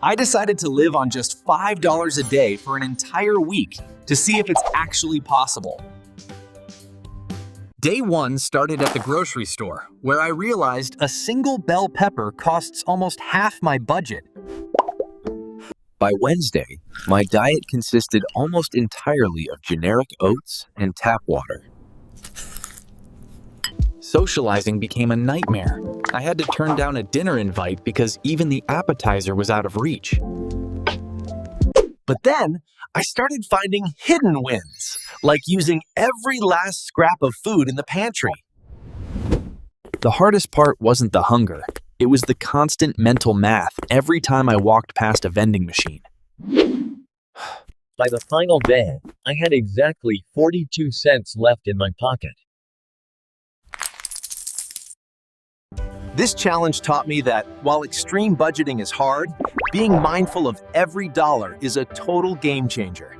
I decided to live on just $5 a day for an entire week to see if it's actually possible. Day 1 started at the grocery store, where I realized a single bell pepper costs almost half my budget. By Wednesday, my diet consisted almost entirely of generic oats and tap water. Socializing became a nightmare. I had to turn down a dinner invite because even the appetizer was out of reach. But then, I started finding hidden wins, like using every last scrap of food in the pantry. The hardest part wasn't the hunger. It was the constant mental math every time I walked past a vending machine. By the final day, I had exactly 42 cents left in my pocket. This challenge taught me that while extreme budgeting is hard, being mindful of every dollar is a total game changer.